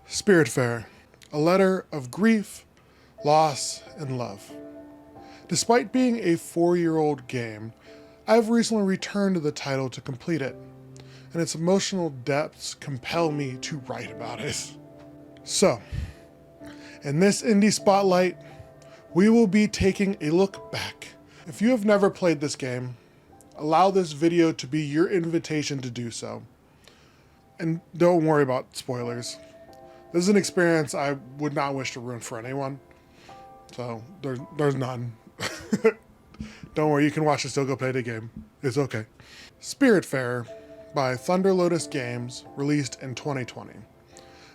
Spiritfarer, a letter of grief, loss, and love. Despite being a 4-year-old game, I've recently returned to the title to complete it, and its emotional depths compel me to write about it. So, in this indie spotlight, we will be taking a look back. If you have never played this game, allow this video to be your invitation to do so. And don't worry about spoilers. This is an experience I would not wish to ruin for anyone. So there's none. Don't worry, you can watch and still go play the game. It's okay. Spiritfarer by Thunder Lotus Games, released in 2020.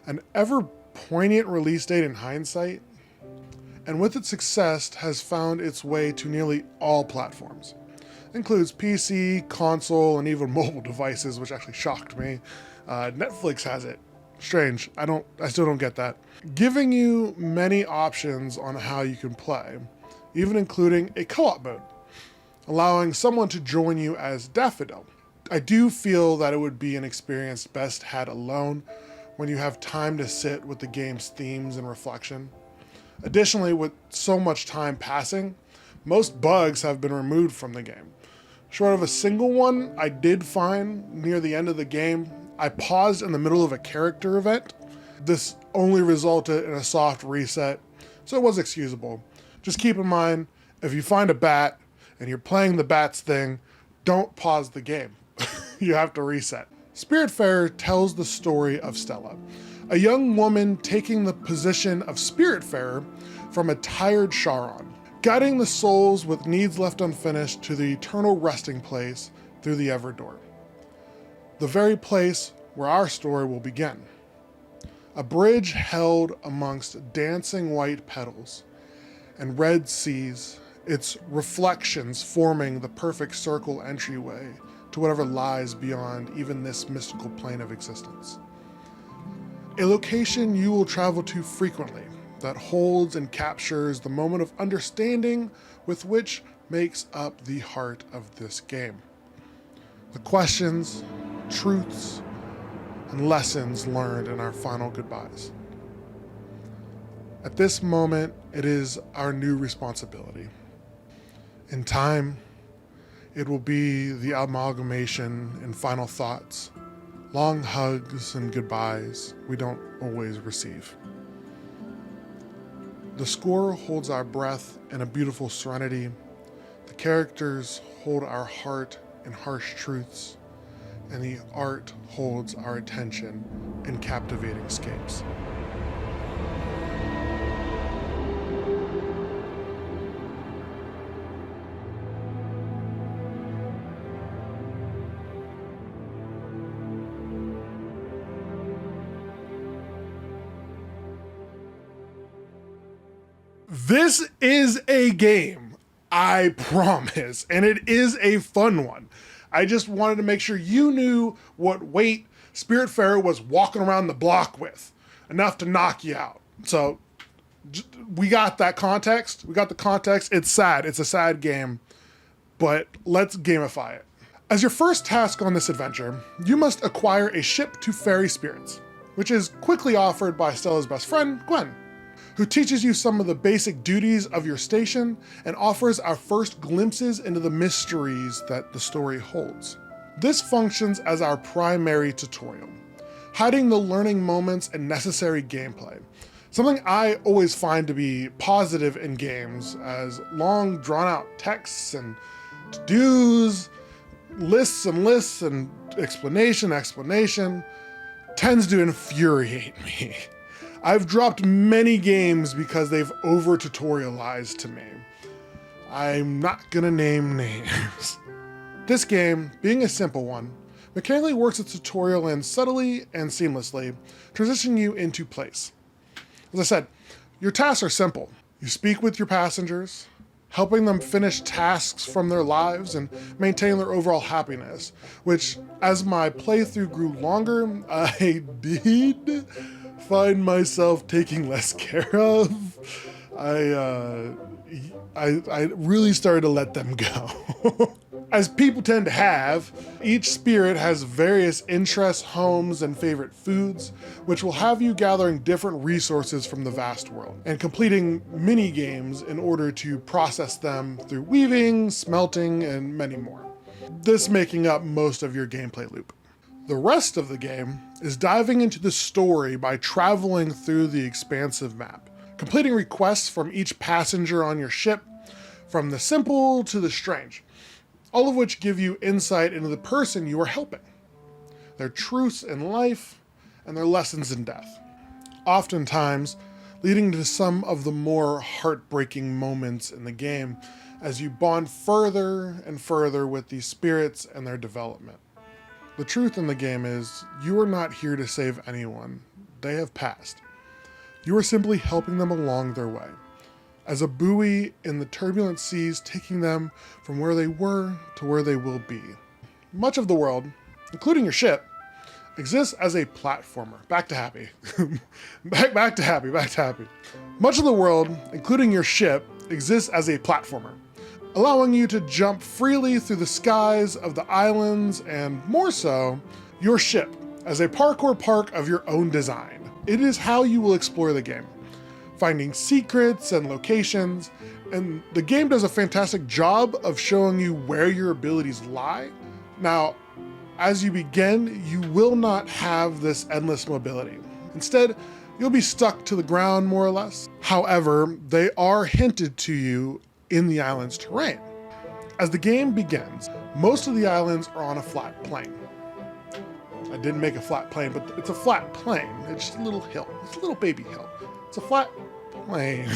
An ever poignant release date in hindsight, and with its success has found its way to nearly all platforms. Includes PC, console, and even mobile devices, which actually shocked me. Netflix has it. Strange. I still don't get that. Giving you many options on how you can play, even including a co-op mode, allowing someone to join you as Daffodil. I do feel that it would be an experience best had alone when you have time to sit with the game's themes and reflection. Additionally, with so much time passing, most bugs have been removed from the game. Short of a single one I did find near the end of the game, I paused in the middle of a character event. This only resulted in a soft reset, so it was excusable. Just keep in mind, if you find a bat and you're playing the bat's thing, don't pause the game. You have to reset. Spiritfarer tells the story of Stella, a young woman taking the position of Spiritfarer from a tired Charon, guiding the souls with needs left unfinished to the eternal resting place through the Everdoor. The very place where our story will begin. A bridge held amongst dancing white petals and red seas, its reflections forming the perfect circle entryway to whatever lies beyond even this mystical plane of existence. A location you will travel to frequently that holds and captures the moment of understanding with which makes up the heart of this game. The questions, truths, and lessons learned in our final goodbyes. At this moment, it is our new responsibility. In time, it will be the amalgamation and final thoughts, long hugs and goodbyes we don't always receive. The score holds our breath in a beautiful serenity. The characters hold our heart in harsh truths, and the art holds our attention in captivating scapes. This is a game, I promise, and it is a fun one. I just wanted to make sure you knew what weight Spiritfarer was walking around the block with, enough to knock you out. So we got that context. We got the context. It's sad. It's a sad game, but let's gamify it. As your first task on this adventure, you must acquire a ship to ferry spirits, which is quickly offered by Stella's best friend, Gwen, who teaches you some of the basic duties of your station and offers our first glimpses into the mysteries that the story holds. This functions as our primary tutorial, hiding the learning moments and necessary gameplay, something I always find to be positive in games, as long drawn-out texts and to-dos, lists and explanation tends to infuriate me. I've dropped many games because they've over-tutorialized to me. I'm not gonna name names. This game, being a simple one, mechanically works its tutorial in subtly and seamlessly, transitioning you into place. As I said, your tasks are simple. You speak with your passengers, helping them finish tasks from their lives and maintain their overall happiness, which, as my playthrough grew longer, I did find myself taking less care of. I really started to let them go. As people tend to have, each spirit has various interests, homes, and favorite foods, which will have you gathering different resources from the vast world, and completing mini games in order to process them through weaving, smelting, and many more. This making up most of your gameplay loop. The rest of the game is diving into the story by traveling through the expansive map, completing requests from each passenger on your ship, from the simple to the strange, all of which give you insight into the person you are helping, their truths in life, and their lessons in death. Oftentimes, leading to some of the more heartbreaking moments in the game as you bond further and further with these spirits and their development. The truth in the game is, you are not here to save anyone. They have passed. You are simply helping them along their way, as a buoy in the turbulent seas, taking them from where they were to where they will be. Much of the world, including your ship, exists as a platformer. Back to happy. back to happy. Much of the world, including your ship, exists as a platformer, allowing you to jump freely through the skies of the islands and, more so, your ship as a parkour park of your own design. It is how you will explore the game, finding secrets and locations, and the game does a fantastic job of showing you where your abilities lie. Now, as you begin, you will not have this endless mobility. Instead, you'll be stuck to the ground more or less. However, they are hinted to you in the island's terrain. As the game begins, most of the islands are on a flat plain. I didn't make a flat plain, but it's a flat plain. It's just a little hill. It's a little baby hill. It's a flat plain.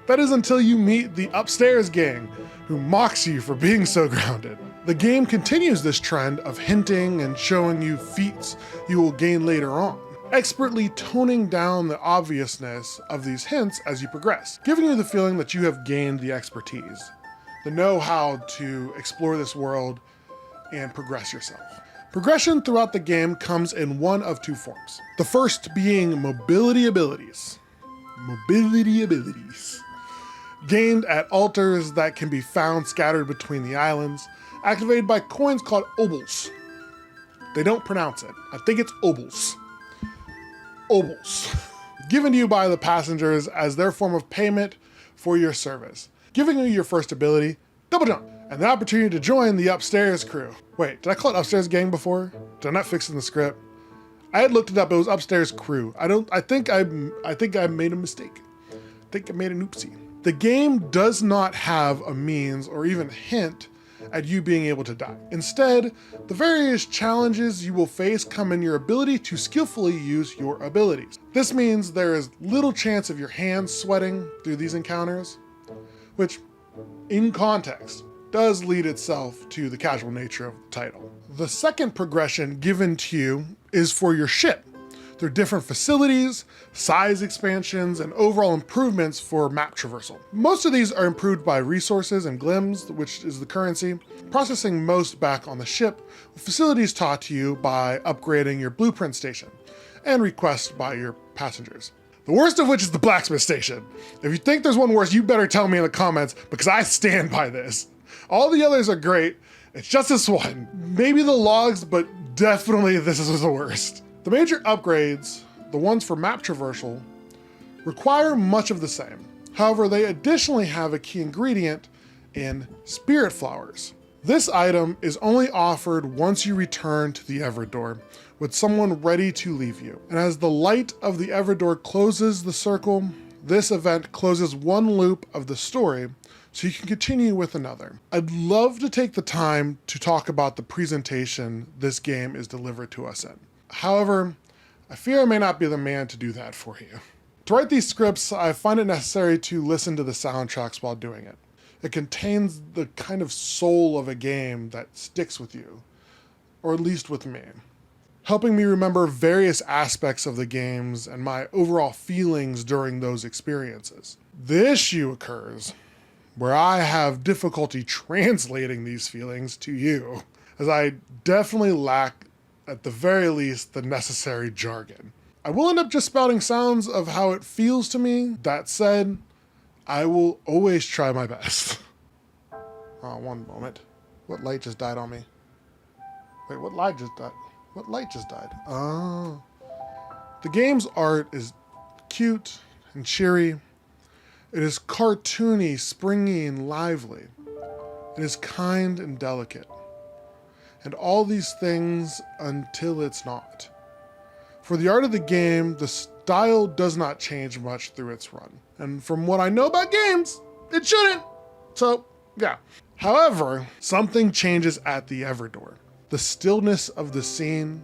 That is until you meet the Upstairs gang, who mocks you for being so grounded. The game continues this trend of hinting and showing you feats you will gain later on, expertly toning down the obviousness of these hints as you progress, giving you the feeling that you have gained the expertise, the know-how to explore this world and progress yourself. Progression throughout the game comes in one of two forms. The first being mobility abilities. Gained at altars that can be found scattered between the islands, activated by coins called obols. They don't pronounce it. I think it's obols. Obols. Given to you by the passengers as their form of payment for your service, giving you your first ability, double jump, and the opportunity to join the Upstairs crew. Wait, did I call it Upstairs gang before? Did I not fix it in the script? I had looked it up, it was Upstairs crew. I think I made a mistake. I think I made an oopsie. The game does not have a means or even hint at you being able to die. Instead, the various challenges you will face come in your ability to skillfully use your abilities. This means there is little chance of your hands sweating through these encounters, which, in context, does lead itself to the casual nature of the title. The second progression given to you is for your ship, through different facilities, size expansions, and overall improvements for map traversal. Most of these are improved by resources and glims, which is the currency, processing most back on the ship, with facilities taught to you by upgrading your blueprint station, and requests by your passengers. The worst of which is the blacksmith station. If you think there's one worse, you better tell me in the comments, because I stand by this. All the others are great, it's just this one. Maybe the logs, but definitely this is the worst. The major upgrades, the ones for map traversal, require much of the same. However, they additionally have a key ingredient in spirit flowers. This item is only offered once you return to the Everdoor, with someone ready to leave you. And as the light of the Everdoor closes the circle, this event closes one loop of the story, so you can continue with another. I'd love to take the time to talk about the presentation this game is delivered to us in. However, I fear I may not be the man to do that for you. To write these scripts, I find it necessary to listen to the soundtracks while doing it. It contains the kind of soul of a game that sticks with you, or at least with me, helping me remember various aspects of the games and my overall feelings during those experiences. The issue occurs where I have difficulty translating these feelings to you, as I definitely lack, at the very least, the necessary jargon. I will end up just spouting sounds of how it feels to me. That said, I will always try my best. One moment. What light just died on me? Wait, what light just died? What light just died? Oh. The game's art is cute and cheery. It is cartoony, springy, and lively. It is kind and delicate. And all these things until it's not. For the art of the game, the style does not change much through its run. And from what I know about games, it shouldn't. So, yeah. However, something changes at the Everdoor. The stillness of the scene,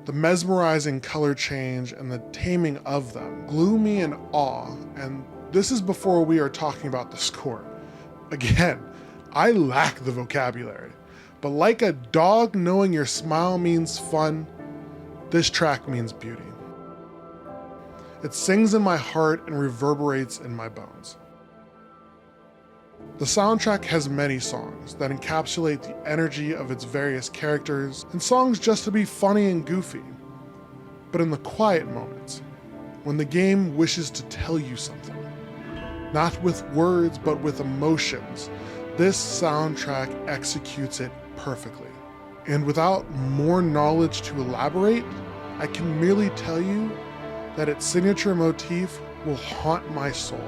the mesmerizing color change, and the taming of them glue me in awe, and this is before we are talking about the score. Again, I lack the vocabulary, but like a dog knowing your smile means fun, this track means beauty. It sings in my heart and reverberates in my bones. The soundtrack has many songs that encapsulate the energy of its various characters, and songs just to be funny and goofy. But in the quiet moments, when the game wishes to tell you something, not with words but with emotions, this soundtrack executes it perfectly. And without more knowledge to elaborate, I can merely tell you that its signature motif will haunt my soul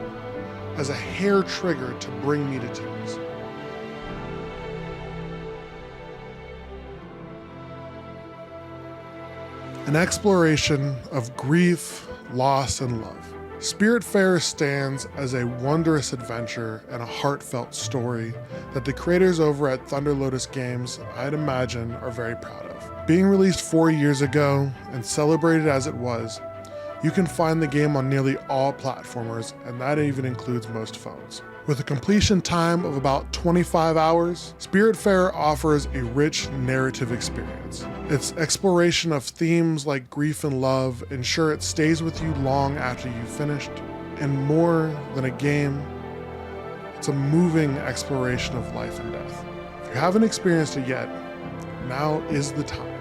as a hair trigger to bring me to tears. An exploration of grief, loss, and love. Spiritfarer stands as a wondrous adventure and a heartfelt story that the creators over at Thunder Lotus Games, I'd imagine, are very proud of. Being released 4 years ago and celebrated as it was, you can find the game on nearly all platformers, and that even includes most phones. With a completion time of about 25 hours, Spiritfarer offers a rich narrative experience. Its exploration of themes like grief and love ensure it stays with you long after you've finished, and more than a game, it's a moving exploration of life and death. If you haven't experienced it yet, now is the time.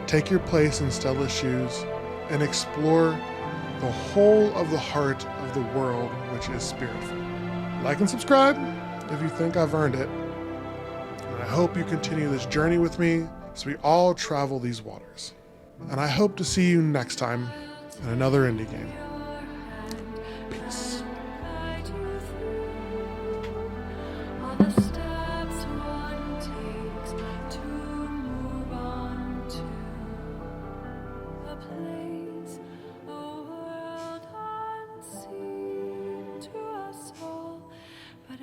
Take your place in Stella's shoes and explore the whole of the heart of the world, which is Spiritfarer. Like and subscribe if you think I've earned it. And I hope you continue this journey with me as we all travel these waters. And I hope to see you next time in another indie game. Peace.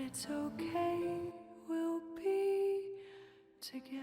It's okay, we'll be together.